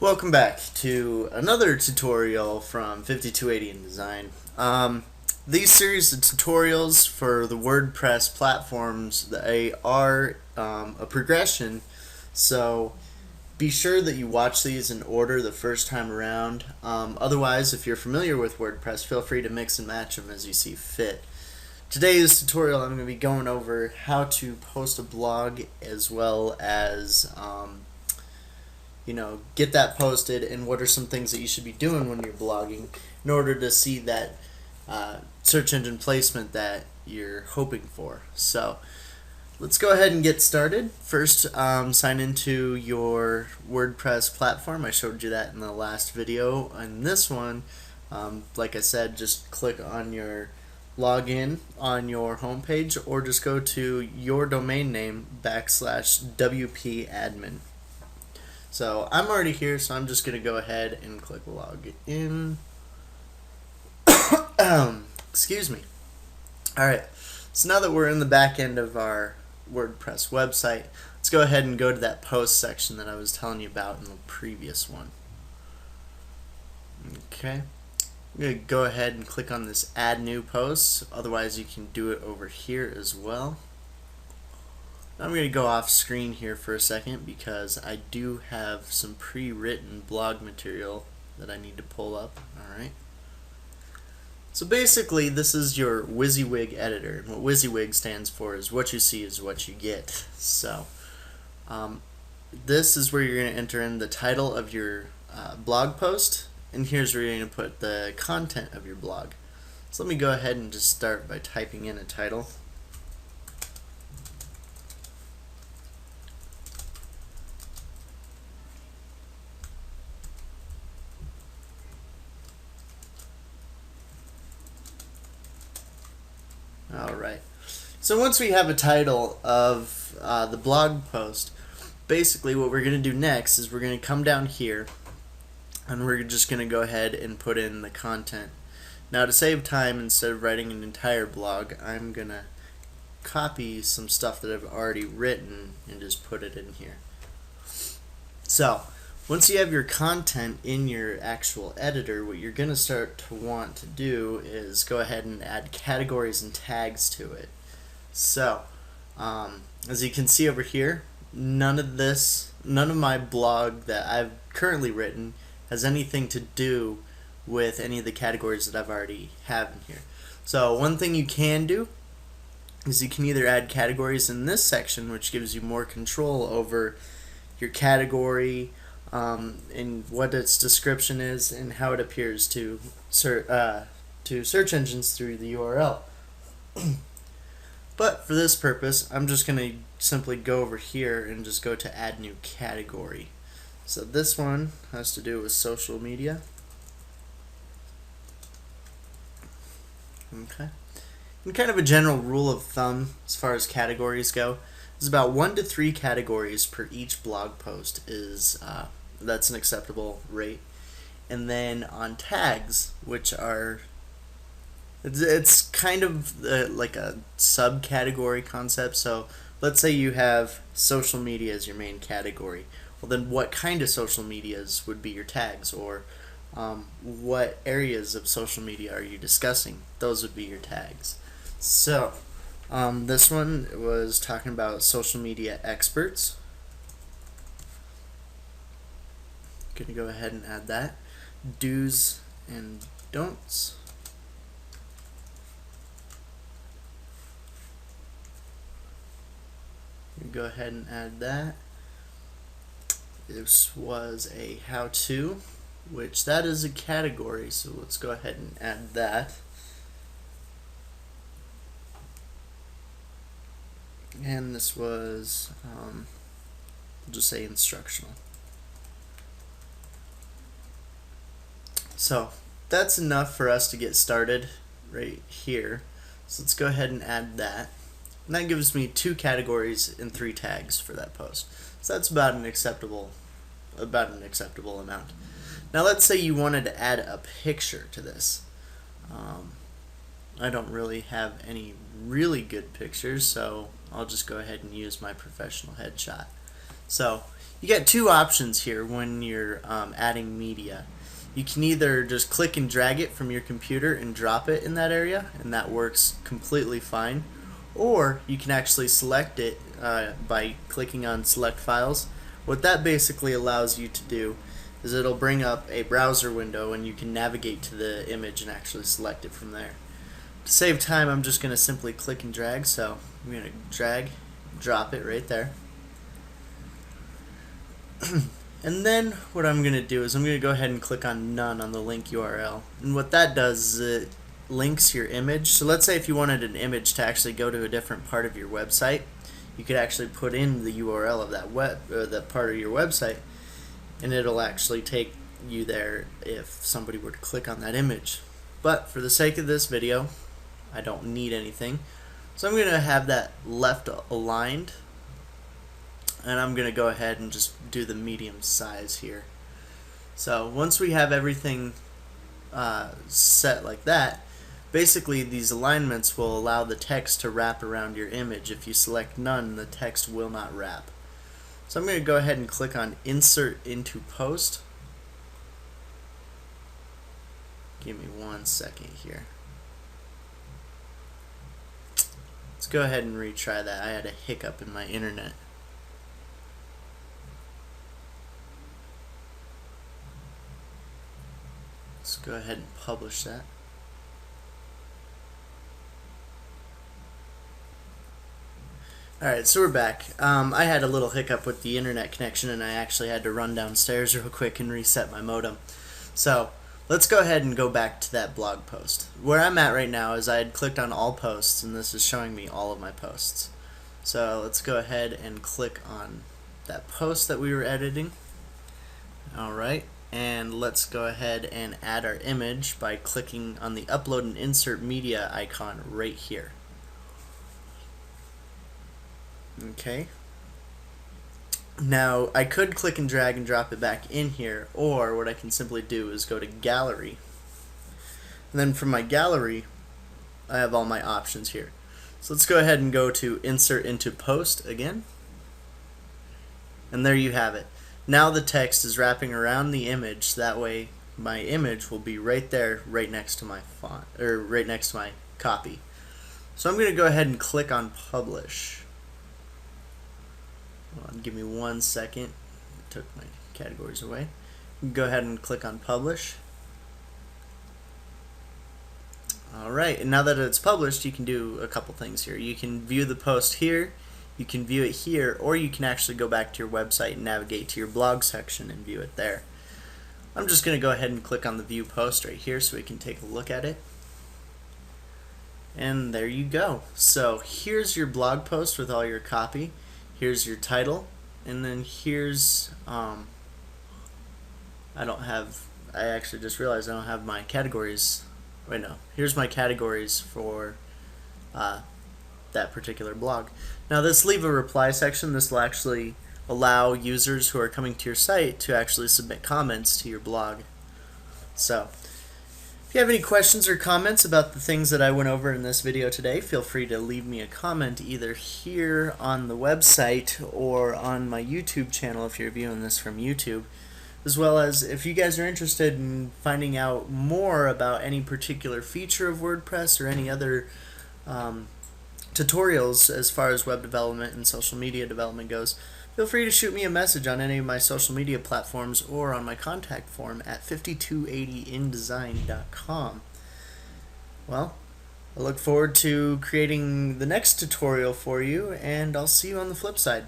Welcome back to another tutorial from 5280 InDesign. These series of tutorials for the WordPress platforms, they are a progression, so be sure that you watch these in order the first time around. Otherwise, if you're familiar with WordPress, feel free to mix and match them as you see fit. Today's tutorial I'm going to be going over how to post a blog as well as get that posted, and what are some things that you should be doing when you're blogging in order to see that search engine placement that you're hoping for. So let's go ahead and get started. First, sign into your WordPress platform. I showed you that in the last video. In this one, like I said, just click on your login on your homepage, or just go to your domain name /WP admin. So I'm already here, so I'm just going to go ahead and click log in. Excuse me. Alright, so now that we're in the back end of our WordPress website, let's go ahead and go to that post section that I was telling you about in the previous one. Okay, I'm going to go ahead and click on this add new post. Otherwise you can do it over here as well. I'm going to go off screen here for a second because I do have some pre-written blog material that I need to pull up. Alright. So basically this is your WYSIWYG editor, and what WYSIWYG stands for is what you see is what you get. So this is where you're going to enter in the title of your blog post, and here's where you're going to put the content of your blog. So let me go ahead and just start by typing in a title. Alright, so once we have a title of the blog post, basically what we're going to do next is we're going to come down here and we're just going to go ahead and put in the content. Now, to save time, instead of writing an entire blog, I'm going to copy some stuff that I've already written and just put it in here. So once you have your content in your actual editor, what you're going to start to want to do is go ahead and add categories and tags to it. So as you can see over here, none of my blog that I've currently written has anything to do with any of the categories that I've already have in here. So one thing you can do is you can either add categories in this section, which gives you more control over your category, and what its description is and how it appears to search engines through the URL. But for this purpose, I'm just going to simply go over here and just go to add new category. So this one has to do with social media. Okay. And kind of a general rule of thumb as far as categories go is about 1 to 3 categories per each blog post is that's an acceptable rate. And then on tags, which are it's kind of like a subcategory concept. So let's say you have social media as your main category. Well, then what kind of social medias would be your tags, or what areas of social media are you discussing? Those would be your tags. So this one was talking about social media experts. Going to go ahead and add that. Do's and don'ts. Go ahead and add that. This was a how-to, which that is a category, so let's go ahead and add that. And this was, we'll just say instructional. So that's enough for us to get started right here. So let's go ahead and add that. And that gives me 2 categories and 3 tags for that post. So that's about an acceptable amount. Now let's say you wanted to add a picture to this. I don't really have any really good pictures, so I'll just go ahead and use my professional headshot. So you get two options here when you're adding media. You can either just click and drag it from your computer and drop it in that area, and that works completely fine. Or you can actually select it by clicking on select files. What that basically allows you to do is it'll bring up a browser window and you can navigate to the image and actually select it from there. To save time, I'm just going to simply click and drag, so I'm going to drag, drop it right there. And then what I'm going to do is I'm going to go ahead and click on none on the link URL. And what that does is it links your image. So let's say if you wanted an image to actually go to a different part of your website, you could actually put in the URL of that part of your website, and it'll actually take you there if somebody were to click on that image. But for the sake of this video, I don't need anything, so I'm going to have that left aligned, and I'm going to go ahead and just do the medium size here. So once we have everything set like that, basically these alignments will allow the text to wrap around your image. If you select none, the text will not wrap. So I'm going to go ahead and click on Insert into Post. Give me 1 second here. Let's go ahead and retry that. I had a hiccup in my internet. Let's go ahead and publish that. Alright, so we're back. I had a little hiccup with the internet connection, and I actually had to run downstairs real quick and reset my modem. So let's go ahead and go back to that blog post. Where I'm at right now is I had clicked on all posts, and this is showing me all of my posts. So let's go ahead and click on that post that we were editing. Alright, and let's go ahead and add our image by clicking on the Upload and Insert Media icon right here. Okay. Now I could click and drag and drop it back in here, or what I can simply do is go to Gallery, and then from my gallery I have all my options here. So let's go ahead and go to Insert into Post again, and there you have it. Now the text is wrapping around the image, that way my image will be right there, right next to my font, or right next to my copy. So I'm going to go ahead and click on Publish. Give me 1 second. I took my categories away. Go ahead and click on Publish. Alright, and now that it's published, you can do a couple things here. You can view the post here, you can view it here, or you can actually go back to your website and navigate to your blog section and view it there. I'm just going to go ahead and click on the View Post right here so we can take a look at it. And there you go. So here's your blog post with all your copy. Here's your title, and then here's I actually just realized I don't have my categories. Wait, no, here's my categories for that particular blog. Now this leave a reply section, this will actually allow users who are coming to your site to actually submit comments to your blog. So if you have any questions or comments about the things that I went over in this video today, feel free to leave me a comment either here on the website or on my YouTube channel if you're viewing this from YouTube. As well as if you guys are interested in finding out more about any particular feature of WordPress or any other tutorials as far as web development and social media development goes, feel free to shoot me a message on any of my social media platforms or on my contact form at 5280indesign.com. Well, I look forward to creating the next tutorial for you, and I'll see you on the flip side.